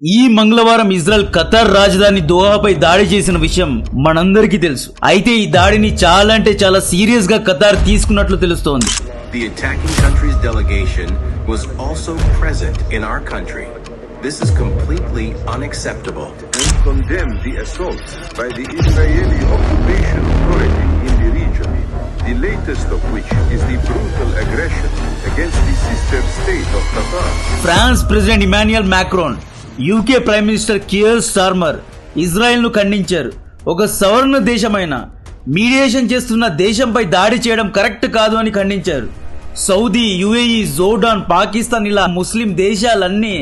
ఈ మంగళవారం Israel Qatar రాజధాని దోహాపై దాడి చేసిన విషయం మనందరికీ తెలుసు. అయితే ఈ దాడిని చాలా అంటే చాలా సీరియస్ గా ఖతార్ తీసుకున్నట్లు తెలుస్తోంది. The attacking country's delegation was also present in our country. This is completely unacceptable. And condemn the assault by the Israeli occupation authority in the region, the latest of which is the brutal aggression against the sister state of Qatar. France president Emmanuel Macron, UK prime minister Keir Starmer Israel ను ఖండించారు. ఒక సవర్ణ దేశమైన mediation చేస్తున్న దేశంపై దాడి చేయడం correct కాదు అని ఖండించారు. సౌదీ, యుఏఈ, జోర్డాన్, పాకిస్తాన్ ఇలా ముస్లిం దేశాలన్నీ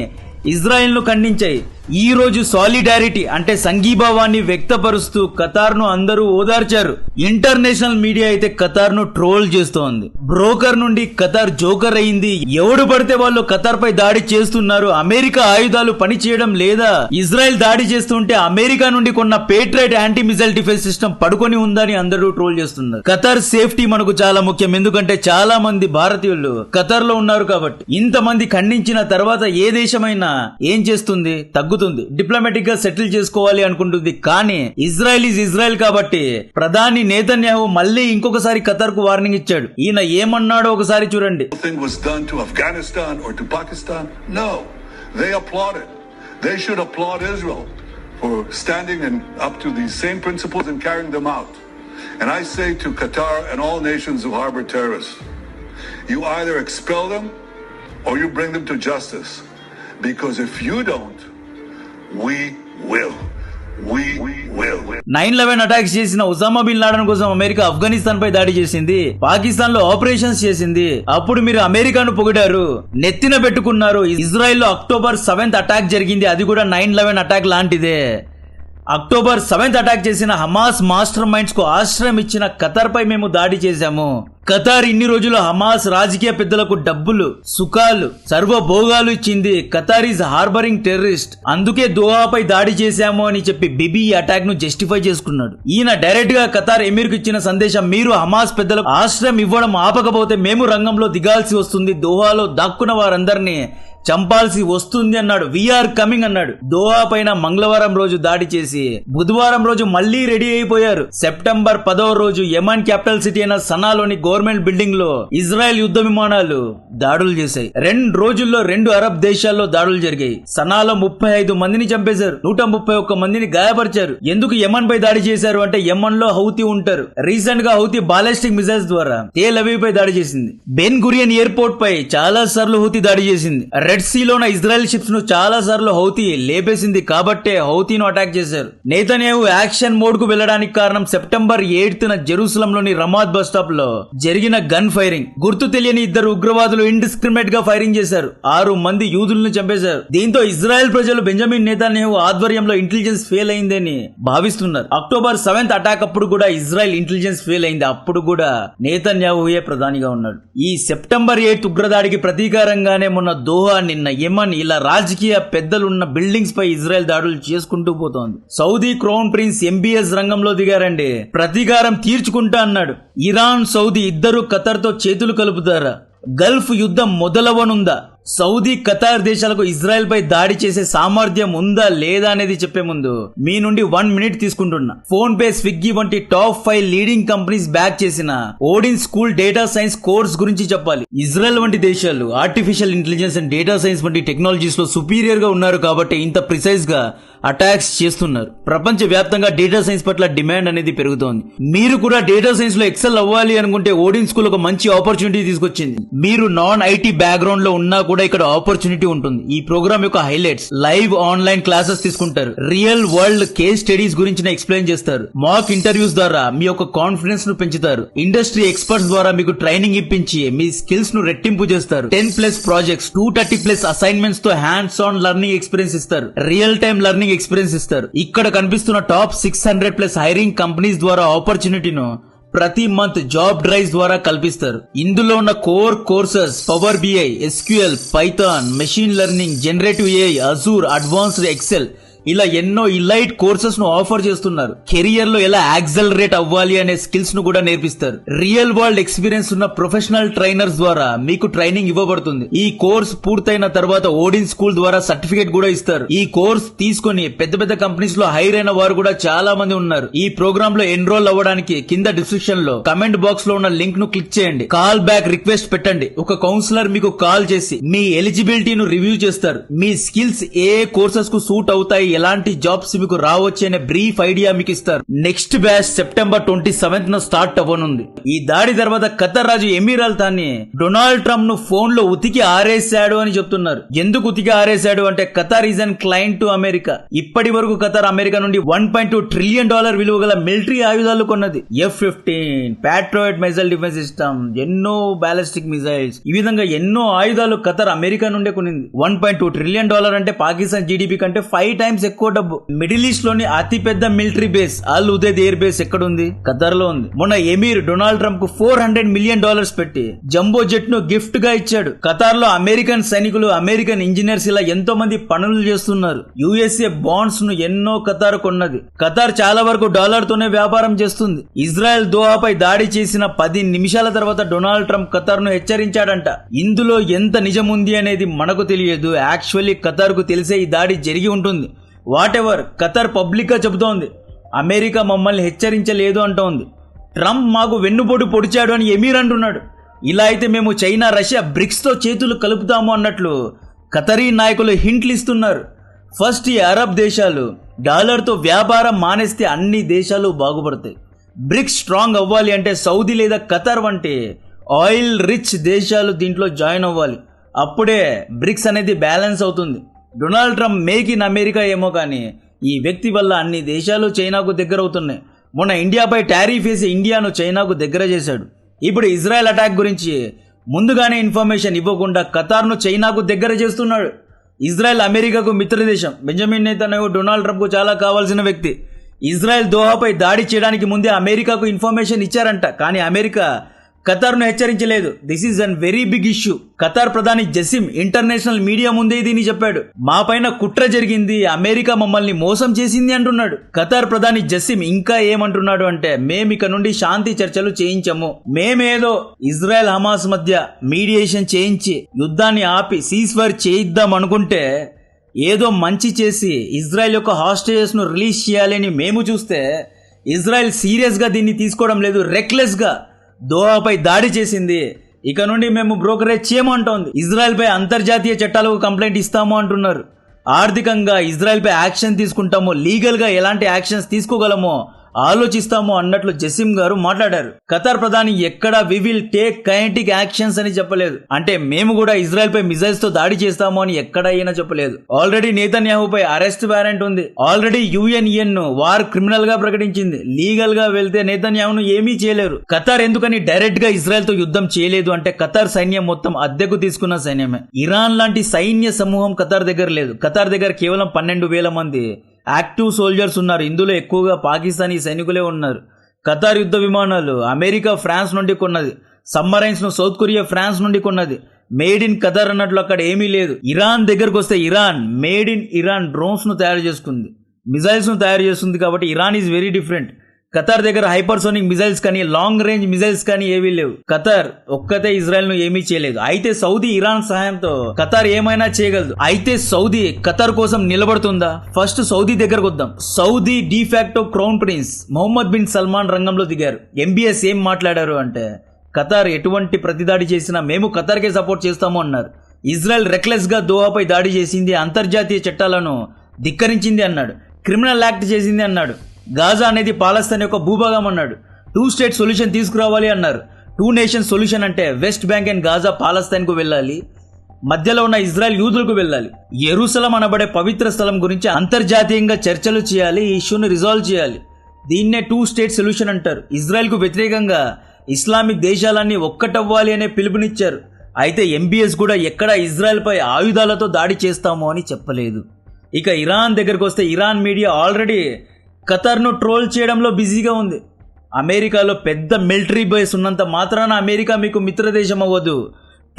ఇజ్రాయెల్ ను ఖండించాయి. ఈ రోజు సాలిడారిటీ అంటే సంఘీభావాన్ని వ్యక్తపరుస్తూ ఖతార్ ను అందరూ ఓదార్చారు. ఇంటర్నేషనల్ మీడియా అయితే ఖతార్ ను ట్రోల్ చేస్తోంది. బ్రోకర్ నుండి ఖతార్ జోకర్ అయింది. ఎవడు పడితే వాళ్ళు ఖతార్ పై దాడి చేస్తున్నారు. అమెరికా ఆయుధాలు పనిచేయడం లేదా? ఇజ్రాయెల్ దాడి చేస్తుంటే అమెరికా నుండి కొన్న పేట్రైట్ యాంటీ మిసైల్ డిఫెన్స్ సిస్టమ్ పడుకొని ఉందని అందరూ ట్రోల్ చేస్తున్నారు. ఖతార్ సేఫ్టీ మనకు చాలా ముఖ్యం. ఎందుకంటే చాలా మంది భారతీయులు ఖతార్ లో ఉన్నారు కాబట్టి. ఇంతమంది ఖండించిన తర్వాత ఏ దేశమైనా ఏం చేస్తుంది? తగ్గుతుంది. డిప్లొమాటిక్ గా సెటిల్ చేసుకోవాలి అనుకుంటుంది. కానీ ఇజ్రాయెల్ కాబట్టి ప్రధాని నేతన్యాహు మళ్ళీ ఇంకొకసారి ఖతార్ కు వార్నింగ్ ఇచ్చాడు. ఈయన ఏమన్నాడో ఒకసారి చూడండి. was done to Afghanistan or to Pakistan? No, they applauded. They should applaud Israel for standing and up to these same principles and carrying them out. And I say to Qatar and all nations who harbor terrorists, you either expel them or you bring them to justice. Because if you don't, we will. 9/11 attacks చేసిన Usama bin Laden కోసం America Afghanistan పై దాడి చేసింది. పాకిస్తాన్ లో operations చేసింది. అప్పుడు మీరు అమెరికాను పొగిడారు, నెత్తిన పెట్టుకున్నారు. ఇజ్రాయెల్ లో October 7th అటాక్ జరిగింది. అది కూడా 9/11 అటాక్ లాంటిదే. October 7th అటాక్ చేసిన హమాస్ మాస్టర్ మైండ్స్ కు ఆశ్రయం ఇచ్చిన ఖతార్ పై మేము దాడి చేశాము. ఖతార్ ఇన్ని రోజులు హమాస్ రాజకీయ పెద్దలకు డబ్బులు, సుఖాలు, సర్వభోగాలు ఇచ్చింది. ఖతార్ ఈజ్ హార్బరింగ్ టెర్రరిస్ట్, అందుకే దోహాపై దాడి చేశాము అని చెప్పి బిబి ఈ అటాక్ ను జస్టిఫై చేసుకున్నాడు. ఈయన డైరెక్ట్ గా ఖతార్ ఎమీర్ కు ఇచ్చిన సందేశం, మీరు హమాస్ పెద్దలకు ఆశ్రయం ఇవ్వడం ఆపకపోతే మేము రంగంలో దిగాల్సి వస్తుంది. దోహాలో దాక్కున్న వారందరినీ చంపాల్సి వస్తుంది అన్నాడు. వీఆర్ కమింగ్ అన్నాడు. దోహా పైన మంగళవారం రోజు దాడి చేసి బుధవారం రోజు మళ్లీ రెడీ అయిపోయారు. సెప్టెంబర్ 10వ రోజు యెమెన్ క్యాపిటల్ సిటీ అయిన సనాలోని గవర్నమెంట్ బిల్డింగ్ లో ఇజ్రాయెల్ యుద్ధ విమానాలు దాడులు చేశాయి. 2 రోజుల్లో 2 అరబ్ దేశాల్లో దాడులు జరిగాయి. సనాలో 35 మందిని చంపేశారు, 131 మందిని గాయపరిచారు. ఎందుకు యెమెన్ పై దాడి చేశారు అంటే యెమెన్ లో హౌతీ ఉంటారు. రీసెంట్ గా హౌతీ బాలిస్టిక్ మిసైల్స్ ద్వారా టెల్ అవీవ్ పై దాడి చేసింది. బెన్ గురియన్ ఎయిర్పోర్ట్ పై చాలా సార్లు హౌతీ దాడి చేసింది. రెడ్ సీలోన ఇజ్రాయెల్ షిప్స్ ను చాలా సార్లు హౌతీ లేపేసింది. కాబట్టే హౌతీను అటాక్ చేశారు. నేతన్యాహు యాక్షన్ మోడ్ కు వెళ్లడానికి కారణం సెప్టెంబర్ 8న జెరూసలం లోని రమాద్ బస్ స్టాప్ లో జరిగిన గన్ ఫైరింగ్. గుర్తు తెలియని 2 ఉగ్రవాదులు ఇండిస్క్రిమినేట్ గా ఫైరింగ్ చేశారు. 6 మంది యూదులను చంపేశారు. దీంతో ఇజ్రాయెల్ ప్రజలు బెంజమిన్ నేతన్యాహు ఆధ్వర్యంలో ఇంటెలిజెన్స్ ఫెయిల్ అయిందని భావిస్తున్నారు. October 7th అటాక్ అప్పుడు కూడా ఇజ్రాయెల్ ఇంటెలిజెన్స్ ఫెయిల్ అయింది. అప్పుడు కూడా నేతన్యాహుయే ప్రధానిగా ఉన్నాడు. ఈ సెప్టెంబర్ 8 ఉగ్రదాడికి ప్రతీకారంగానే మొన్న దోహా, నిన్న యెమెన్ ఇలా రాజకీయ పెద్దలున్న బిల్డింగ్స్ పై ఇజ్రాయెల్ దాడులు చేసుకుంటూ పోతోంది. సౌదీ క్రౌన్ ప్రిన్స్ ఎంబీఎస్ రంగంలో దిగారండి. ప్రతీకారం తీర్చుకుంటా అన్నాడు. ఇరాన్, సౌదీ ఇద్దరు ఖతార్ తో చేతులు కలుపుతారా? గల్ఫ్ యుద్ధం మొదలవనుందా? సౌదీ, ఖతార్ దేశాలకు ఇజ్రాయెల్ పై దాడి చేసే సామర్థ్యం ఉందా లేదా అనేది చెప్పే ముందు మీ నుండి 1 మినిట్ తీసుకుంటున్నా. ఫోన్ పే, స్విగ్గీ వంటి టాప్ 5 లీడింగ్ కంపెనీస్ బ్యాక్ చేసిన Odin school data science course గురించి చెప్పాలి. ఇజ్రాయెల్ వంటి దేశాలు artificial intelligence and data science వంటి టెక్నాలజీస్ లో సుపీరియర్ గా ఉన్నారు కాబట్టి ఇంత ప్రిసైజ్ గా అటాక్స్ చేస్తున్నారు. ప్రపంచ వ్యాప్తంగా డేటా సైన్స్ పట్ల డిమాండ్ అనేది పెరుగుతోంది. మీరు కూడా డేటా సైన్స్ లో ఎక్సెల్ అవ్వాలి అనుకుంటే ఓడిన్ స్కూల్ ఒక మంచి ఆపర్చునిటీ తీసుకొచ్చింది. మీరు నాన్ ఐటీ బ్యాక్గ్రౌండ్ లో ఉన్నా కూడా ఇక్కడ ఆపర్చునిటీ ఉంటుంది. ఈ ప్రోగ్రామ్ యొక్క హైలైట్స్: లైవ్ ఆన్లైన్ క్లాసెస్ తీసుకుంటారు, రియల్ వరల్డ్ కేస్ స్టడీస్ గురించి ఎక్స్ప్లెయిన్ చేస్తారు, మాక్ ఇంటర్వ్యూస్ ద్వారా మీ యొక్క కాన్ఫిడెన్స్ ను పెంచుతారు, ఇండస్ట్రీ ఎక్స్పర్ట్స్ ద్వారా మీకు ట్రైనింగ్ ఇప్పించి మీ స్కిల్స్ ను రెట్టింపు చేస్తారు, 10+ ప్రాజెక్ట్స్, 230+ అసైన్మెంట్స్ తో హ్యాండ్స్ ఆన్ లెర్నింగ్ ఎక్స్పీరియన్స్ ఇస్తారు, రియల్ టైమ్ లెర్నింగ్ ఎక్స్పీరియన్స్ ఇస్తారు. ఇక్కడ కనిపిస్తున్న టాప్ 600+ హైరింగ్ కంపెనీస్ ద్వారా ఆపర్చునిటీను ప్రతి మంత్ జాబ్ డ్రైవ్స్ ద్వారా కల్పిస్తారు. ఇందులో ఉన్న core courses power BI, SQL, Python, machine learning, generative AI, Azure, advanced Excel ఇలా ఎన్నో ఇలైట్ కోర్సెస్ ను ఆఫర్ చేస్తున్నారు. కెరియర్ లో ఎలా యాక్సలరేట్ అవ్వాలి అనే స్కిల్స్ ను కూడా నేర్పిస్తారు. రియల్ వరల్డ్ ఎక్స్పీరియన్స్ ఉన్న ప్రొఫెషనల్ ట్రైనర్స్ ద్వారా మీకు ట్రైనింగ్ ఇవ్వబడుతుంది. ఈ కోర్స్ పూర్తయిన తర్వాత ఓడిన్ స్కూల్ ద్వారా సర్టిఫికేట్ కూడా ఇస్తారు. ఈ కోర్స్ తీసుకొని పెద్ద పెద్ద కంపెనీస్ లో హైర్ అయిన వారు కూడా చాలా మంది ఉన్నారు. ఈ ప్రోగ్రామ్ లో ఎన్రోల్ అవ్వడానికి కింద డిస్క్రిప్షన్ లో కమెంట్ బాక్స్ లో ఉన్న లింక్ ను క్లిక్ చేయండి. కాల్ బ్యాక్ రిక్వెస్ట్ పెట్టండి. ఒక కౌన్సిలర్ మీకు కాల్ చేసి మీ ఎలిజిబిలిటీను రివ్యూ చేస్తారు. మీ స్కిల్స్ ఏ కోర్సెస్ కు సూట్ అవుతాయి, ఎలాంటి జాబ్స్ మీకు రావచ్చు అనే బ్రీఫ్ ఐడియా మీకు ఇస్తారు. నెక్స్ట్ బ్యాచ్ సెప్టెంబర్ 27 న స్టార్ట్ అవ్వనుంది. ఈ దాడి తర్వాత ఖతర్ రాజు ఎమీర్ అల్ థానీ డొనాల్డ్ ట్రంప్ ను ఫోన్ లో ఉతికి ఆరేశాడు అని చెప్తున్నారు. ఎందుకు ఉతికి ఆరేశాడు అంటే Qatar is an client to America. ఇప్పటి వరకు ఖతర్ అమెరికా నుండి $1.2 ట్రిలియన్ విలువ గల మిలిటరీ ఆయుధాలు కొన్నది. F-15 ప్యాట్రియాట్ మైజైల్ డిఫెన్స్ సిస్టమ్, ఎన్నో బాలిస్టిక్ మిజైల్స్, ఈ విధంగా ఎన్నో ఆయుధాలు ఖతర్ అమెరికా నుండే కొనింది. $1.2 ట్రిలియన్ అంటే పాకిస్తాన్ జీడిపి కంటే 5 టైమ్స్ ఎక్కువ డబ్బు. మిడిల్ ఈస్ట్ లోని అతి పెద్ద మిలిటరీ బేస్ అల్ ఉదైద్ ఎయిర్ బేస్ ఎక్కడుంది? ఖతర్ లో ఉంది. మొన్న ఎమీర్ డొనాల్డ్ ట్రంప్ కు $400 మిలియన్ పెట్టి జంబో జెట్ ను గిఫ్ట్ గా ఇచ్చాడు. ఖతార్ లో అమెరికన్ సైనికులు, అమెరికన్ ఇంజనీర్స్ ఇలా ఎంతో మంది పనులు చేస్తున్నారు. USA బాండ్స్ ను ఎన్నో ఖతార్ కొన్నది. ఖతార్ చాలా వరకు డాలర్ తోనే వ్యాపారం చేస్తుంది. ఇజ్రాయెల్ దోహాపై దాడి చేసిన 10 నిమిషాల తర్వాత డొనాల్డ్ ట్రంప్ ఖతార్ ను హెచ్చరించాడంట. ఇందులో ఎంత నిజం ఉంది అనేది మనకు తెలియదు. యాక్చువల్లీ ఖతార్ కు తెలిసే ఈ దాడి జరిగి ఉంటుంది. వాట్ ఎవర్, ఖతార్ పబ్లిక్ గా చెబుతోంది అమెరికా మమ్మల్ని హెచ్చరించలేదు అంటోంది. ట్రంప్ మాకు వెన్నుపోటు పొడిచాడు అని ఎమీర్ అంటున్నాడు. ఇలా అయితే మేము చైనా, రష్యా, బ్రిక్స్ తో చేతులు కలుపుతాము అన్నట్లు ఖతరీ నాయకులు హింట్లు ఇస్తున్నారు. ఫస్ట్ ఈ అరబ్ దేశాలు డాలర్ తో వ్యాపారం మానేస్తే అన్ని దేశాలు బాగుపడతాయి. బ్రిక్స్ స్ట్రాంగ్ అవ్వాలి అంటే సౌదీ లేదా ఖతర్ వంటి ఆయిల్ రిచ్ దేశాలు దీంట్లో జాయిన్ అవ్వాలి. అప్పుడే బ్రిక్స్ అనేది బ్యాలెన్స్ అవుతుంది. Donald Trump make in America ఏమో కానీ ఈ వ్యక్తి వల్ల అన్ని దేశాలు చైనాకు దగ్గర అవుతున్నాయి. మొన్న ఇండియాపై టారిఫ్ వేసి ఇండియాను చైనాకు దగ్గర చేశాడు. ఇప్పుడు ఇజ్రాయెల్ అటాక్ గురించి ముందుగానే ఇన్ఫర్మేషన్ ఇవ్వకుండా ఖతార్ను చైనాకు దగ్గర చేస్తున్నాడు. ఇజ్రాయెల్ అమెరికాకు మిత్రదేశం. బెంజమిన్ నెతన్యాహు డొనాల్డ్ ట్రంప్ కు చాలా కావాల్సిన వ్యక్తి. ఇజ్రాయెల్ దోహాపై దాడి చేయడానికి ముందే అమెరికాకు ఇన్ఫర్మేషన్ ఇచ్చారంట. కానీ అమెరికా ఖతార్ను హెచ్చరించలేదు. This is an very big issue. Qatar ప్రధాని జసిమ్ ఇంటర్నేషనల్ మీడియా ముందే దీన్ని చెప్పాడు. మా పైన కుట్ర జరిగింది, అమెరికా మమ్మల్ని మోసం చేసింది అంటున్నాడు. ఖతార్ ప్రధాని జసిమ్ ఇంకా ఏమంటున్నాడు అంటే, మేమిక నుండి శాంతి చర్చలు చేయించము. మేమేదో ఇజ్రాయెల్ హమాస్ మధ్య మీడియేషన్ చేయించి యుద్ధాన్ని ఆపి సీజ్ ఫైర్ చేయిద్దాం అనుకుంటే ఏదో మంచి చేసి ఇజ్రాయెల్ యొక్క హాస్టేజెస్ ను రిలీజ్ చేయాలని మేము చూస్తే ఇజ్రాయెల్ సీరియస్ గా దీన్ని తీసుకోవడం లేదు. రెక్లెస్ గా దోహాపై దాడి చేసింది. ఇక నుండి మేము బ్రోకరేజ్ చేయమంటోంది. ఇజ్రాయెల్ పై అంతర్జాతీయ చట్టాలకు కంప్లైంట్ ఇస్తాము అంటున్నారు. ఆర్థికంగా ఇజ్రాయెల్ పై యాక్షన్ తీసుకుంటామో, లీగల్ గా ఎలాంటి యాక్షన్స్ తీసుకోగలమో ఆలోచిస్తాము అన్నట్లు జసిమ్ గారు మాట్లాడారు. ఖతార్ ప్రధాని ఎక్కడా we will take kinetic actions అని చెప్పలేదు. అంటే మేము కూడా ఇజ్రాయెల్ పై మిజైల్స్ తో దాడి చేస్తాము అని ఎక్కడైనా చెప్పలేదు. ఆల్రెడీ నెతన్యాహుపై అరెస్ట్ వారెంట్ ఉంది. ఆల్రెడీ UN ను వార్ క్రిమినల్ గా ప్రకటించింది. లీగల్ గా వెళ్తే నెతన్యాహును ఏమీ చేయలేరు. ఖతార్ ఎందుకని డైరెక్ట్ గా ఇజ్రాయెల్ తో యుద్ధం చేయలేదు అంటే ఖతార్ సైన్యం మొత్తం అద్దెకు తీసుకున్న సైన్యమే. ఇరాన్ లాంటి సైన్య సమూహం ఖతార్ దగ్గర లేదు. ఖతార్ దగ్గర కేవలం 12,000 మంది యాక్టివ్ సోల్జర్స్ ఉన్నారు. ఇందులో ఎక్కువగా పాకిస్తానీ సైనికులే ఉన్నారు. ఖతార్ యుద్ధ విమానాలు అమెరికా, ఫ్రాన్స్ నుండి కొన్నది. సబ్మరైన్స్ ను సౌత్ కొరియా, ఫ్రాన్స్ నుండి కొన్నది. మేడ్ ఇన్ ఖతార్ అన్నట్లు అక్కడ ఏమీ లేదు. ఇరాన్ దగ్గరకు వస్తే Iran made in Iran drones ను తయారు చేసుకుంది, మిజైల్స్ ను తయారు చేస్తుంది. కాబట్టి Iran is very different. Qatar దగ్గర హైపర్సోనిక్ మిజైల్స్ కానీ లాంగ్ రేంజ్ మిజైల్స్ కానీ ఏవీ లేవు. ఖతార్ ఒక్కతే ఇజ్రాయెల్ ను ఏమీ చేయలేదు. అయితే సౌదీ ఇరాన్ సహాయంతో ఖతార్ ఏమైనా చేయగలదు. అయితే సౌదీ ఖతార్ కోసం నిలబడుతుందా? ఫస్ట్ సౌదీ దగ్గరకు వద్దాం. Saudi de facto crown prince Mohammed bin Salman రంగంలో దిగారు. MBS ఏం మాట్లాడారు అంటే, ఖతార్ ఎటువంటి ప్రతిదాడి చేసినా మేము ఖతార్కే సపోర్ట్ చేస్తాము అన్నారు. ఇజ్రాయెల్ రెక్లెస్ గా దోహాపై దాడి చేసింది, అంతర్జాతీయ చట్టాలను ధిక్కరించింది అన్నాడు. క్రిమినల్ యాక్ట్ చేసింది అన్నాడు. గాజా అనేది పాలస్తీన్ యొక్క భూభాగం అన్నాడు. 2 స్టేట్ సొల్యూషన్ తీసుకురావాలి అన్నారు. 2 నేషన్ సొల్యూషన్ అంటే west bank and Gaza Palestine కు వెళ్ళాలి, మధ్యలో ఉన్న ఇజ్రాయెల్ యూదులకు వెళ్ళాలి. యెరూషలేం అనబడే పవిత్ర స్థలం గురించి అంతర్జాతీయంగా చర్చలు చేయాలి, ఈ ఇష్యూని రిజాల్వ్ చేయాలి. దీన్నే 2 స్టేట్ సొల్యూషన్ అంటారు. ఇజ్రాయెల్ కు వ్యతిరేకంగా ఇస్లామిక్ దేశాలన్నీ ఒక్కటవ్వాలి అనే పిలుపునిచ్చారు. అయితే MBS కూడా ఎక్కడ ఇజ్రాయెల్ పై ఆయుధాలతో దాడి చేస్తామో అని చెప్పలేదు. ఇక ఇరాన్ దగ్గరకు వస్తే ఇరాన్ మీడియా ఆల్రెడీ ఖతార్ను ట్రోల్ చేయడంలో బిజీగా ఉంది. అమెరికాలో పెద్ద మిలిటరీ బేస్ ఉన్నంత మాత్రాన అమెరికా మీకు మిత్రదేశం అవ్వదు.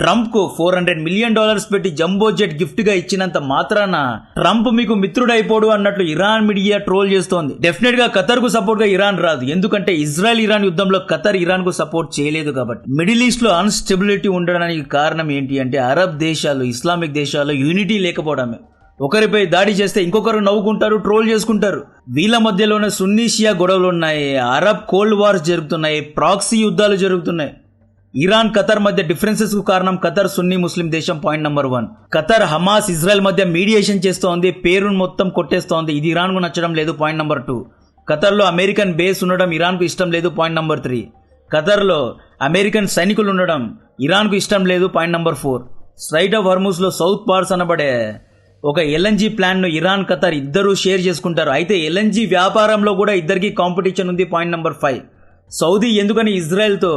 ట్రంప్ కు $400 మిలియన్ పెట్టి జంబో జెట్ గిఫ్ట్ గా ఇచ్చినంత మాత్రాన ట్రంప్ మీకు మిత్రుడైపోడు అన్నట్లు ఇరాన్ మీడియా ట్రోల్ చేస్తోంది. డెఫినెట్ గా ఖతర్ కు సపోర్ట్ గా ఇరాన్ రాదు, ఎందుకంటే ఇజ్రాయెల్ ఇరాన్ యుద్ధంలో ఖతర్ ఇరాన్ కు సపోర్ట్ చేయలేదు కాబట్టి. మిడిల్ ఈస్ట్ లో అన్స్టెబిలిటీ ఉండడానికి కారణం ఏంటి అంటే అరబ్ దేశాలు, ఇస్లామిక్ దేశాలు యూనిటీ లేకపోవడమే. ఒకరిపై దాడి చేస్తే ఇంకొకరు నవ్వుకుంటారు, ట్రోల్ చేసుకుంటారు. వీళ్ళ మధ్యలోనే సున్నీ షియా గొడవలు ఉన్నాయి, అరబ్ కోల్డ్ వార్స్ జరుగుతున్నాయి, ప్రాక్సీ యుద్ధాలు జరుగుతున్నాయి. ఇరాన్ ఖతర్ మధ్య డిఫరెన్సెస్ కు కారణం ఖతర్ సున్నీ ముస్లిం దేశం. Point number 1. Qatar Hamas Israel మధ్య మీడియేషన్ చేస్తోంది, పేరును మొత్తం కొట్టేస్తోంది. ఇది ఇరాన్ కు నచ్చడం లేదు. Point number 2. ఖతర్ లో అమెరికన్ బేస్ ఉండడం ఇరాన్ కు ఇష్టం లేదు. Point number 3. ఖతర్ లో అమెరికన్ సైనికులు ఉండడం ఇరాన్ కు ఇష్టం లేదు. Point number 4. స్ట్రైట్ ఆఫ్ హర్ముస్ లో సౌత్ పార్స్ అనబడే ఒక ఎల్ఎన్జీ ప్లాన్ ను ఇరాన్ ఖతర్ ఇద్దరు షేర్ చేసుకుంటారు. అయితే ఎల్ఎన్జీ వ్యాపారంలో కూడా ఇద్దరికి కాంపిటీషన్ ఉంది. Point number 5. సౌదీ ఎందుకని ఇజ్రాయెల్ తో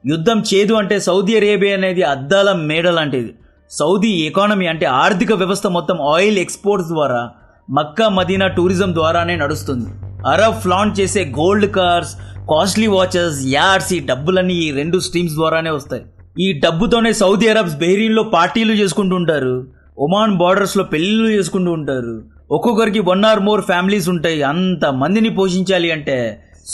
యుద్ధం చేయదు అంటే సౌదీ అరేబియా అనేది అద్దాల మేడ లాంటిది. సౌదీ ఎకానమీ అంటే ఆర్థిక వ్యవస్థ మొత్తం ఆయిల్ ఎక్స్పోర్ట్స్ ద్వారా, మక్కా మదీనా టూరిజం ద్వారానే నడుస్తుంది. అరబ్ ఫ్లాంట్ చేసే gold cars, costly watches, yards, ఈ డబ్బులన్నీ ఈ 2 స్ట్రీమ్స్ ద్వారానే వస్తాయి. ఈ డబ్బుతోనే సౌదీ అరబ్స్ బెహ్రీన్ లో పార్టీలు చేసుకుంటూ ఉంటారు, ఒమాన్ బార్డర్స్ లో పెళ్లిళ్ళు చేసుకుంటూ ఉంటారు. ఒక్కొక్కరికి 1 or more ఫ్యామిలీస్ ఉంటాయి. అంత మందిని పోషించాలి అంటే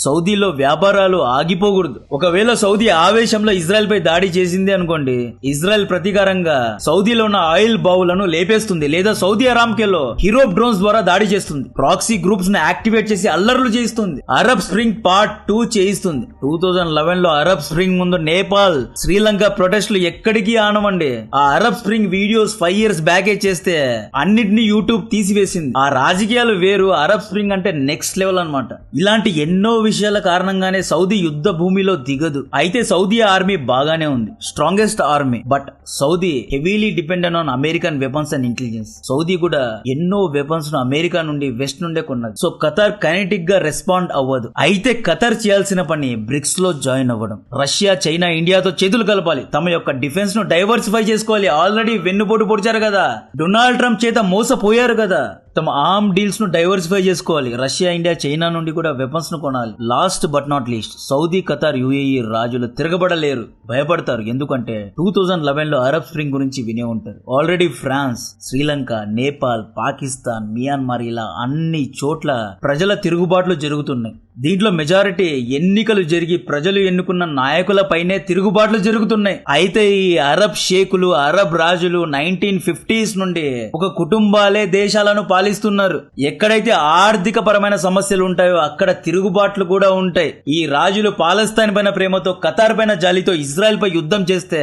సౌదీలో వ్యాపారాలు ఆగిపోకూడదు. ఒకవేళ సౌదీ ఆవేశంలో ఇజ్రాయెల్ పై దాడి చేసింది అనుకోండి, ఇజ్రాయెల్ ప్రతీకారంగా సౌదీలో ఉన్న ఆయిల్ బావులను లేపేస్తుంది, లేదా సౌదీ అరామ్కేలో హీరోప్ డ్రోన్స్ ద్వారా దాడి చేస్తుంది. ప్రాక్సీ గ్రూప్స్ ను యాక్టివేట్ చేసి అల్లర్లు చేయిస్తుంది. అరబ్ స్ప్రింగ్ పార్ట్ 2 చేయిస్తుంది. 2011 లో అరబ్ స్ప్రింగ్ ముందు నేపాల్, శ్రీలంక ప్రొటెస్టులు ఎక్కడికి ఆనవండి. ఆ అరబ్ స్ప్రింగ్ వీడియోస్ 5 years బ్యాకే చేస్తే అన్నిటినీ యూట్యూబ్ తీసివేసింది. ఆ రాజకీయాలు వేరు, అరబ్ స్ప్రింగ్ అంటే నెక్స్ట్ లెవెల్ అన్నమాట. ఇలాంటి ఎన్నో విషయాల కారణంగానే సౌదీ యుద్ధ భూమిలో దిగదు. అయితే సౌదీ ఆర్మీ బాగానే ఉంది, strongest army. But Saudi heavily dependent on American weapons and intelligence. Saudi కూడా ఎన్నో వెపన్స్ ను అమెరికా నుండి, వెస్ట్ నుండే కొన్నది. సో ఖతర్ కైనెటిక్ గా రెస్పాండ్ అవ్వదు. అయితే ఖతర్ చేయాల్సిన పని బ్రిక్స్ లో జాయిన్ అవ్వడం. రష్యా, చైనా, ఇండియాతో చేతులు కలపాలి, తమ యొక్క డిఫెన్స్ ను డైవర్సిఫై చేసుకోవాలి. ఆల్రెడీ వెన్నుపోటు పొడిచారు కదా, డొనాల్డ్ ట్రంప్ చేత మోసపోయారు కదా. తమ ఆర్మ్ డీల్స్ ను డైవర్సిఫై చేసుకోవాలి. రష్యా, ఇండియా, చైనా నుండి కూడా వెపన్స్ ను కొనాలి. Last but not least, Saudi, Qatar, UAE రాజులు తిరగబడలేరు, భయపడతారు. ఎందుకంటే 2011 లో అరబ్ స్ప్రింగ్ గురించి వినే ఉంటారు. Already France, Sri Lanka, Nepal, Pakistan, Myanmar ఇలా అన్ని చోట్ల ప్రజల తిరుగుబాట్లు జరుగుతున్నాయి. దీంట్లో మెజారిటీ ఎన్నికలు జరిగి ప్రజలు ఎన్నుకున్న నాయకులపైనే తిరుగుబాట్లు జరుగుతున్నాయి. అయితే ఈ అరబ్ షేకులు, అరబ్ రాజులు 1950s నుండి ఒక కుటుంబాలే దేశాలను పాలిస్తున్నారు. ఎక్కడైతే ఆర్థిక పరమైన సమస్యలు ఉంటాయో అక్కడ తిరుగుబాట్లు కూడా ఉంటాయి. ఈ రాజులు పాలస్తీన్ పైన ప్రేమతో, ఖతార్ పైన జాలితో ఇజ్రాయెల్ పై యుద్ధం చేస్తే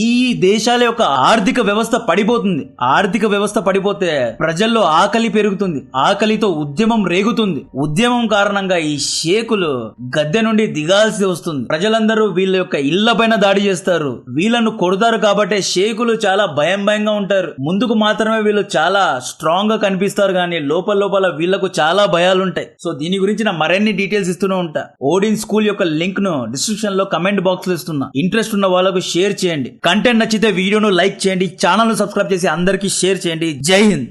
ఈ దేశాల యొక్క ఆర్థిక వ్యవస్థ పడిపోతుంది. ఆర్థిక వ్యవస్థ పడిపోతే ప్రజల్లో ఆకలి పెరుగుతుంది, ఆకలితో ఉద్యమం రేగుతుంది. ఉద్యమం కారణంగా ఈ షేకులు గద్దె నుండి దిగాల్సి వస్తుంది. ప్రజలందరూ వీళ్ళ యొక్క ఇళ్ల పైన దాడి చేస్తారు, వీళ్ళను కొడతారు. కాబట్టి షేకులు చాలా భయంగా ఉంటారు. ముందుకు మాత్రమే వీళ్ళు చాలా స్ట్రాంగ్ గా కనిపిస్తారు, కానీ లోపల వీళ్లకు చాలా భయాలుంటాయి. సో దీని గురించి నా మరిన్ని డీటెయిల్స్ ఇస్తూనే ఉంటా. ఓడిన్ స్కూల్ యొక్క లింక్ ను డిస్క్రిప్షన్ లో కమెంట్ బాక్స్ లో ఇస్తున్నా. ఇంట్రెస్ట్ ఉన్న వాళ్ళకు షేర్ చేయండి. కంటెంట్ నచ్చితే వీడియోను లైక్ చేయండి, ఛానల్ ను సబ్స్క్రైబ్ చేసి అందరికీ షేర్ చేయండి. జై హింద్.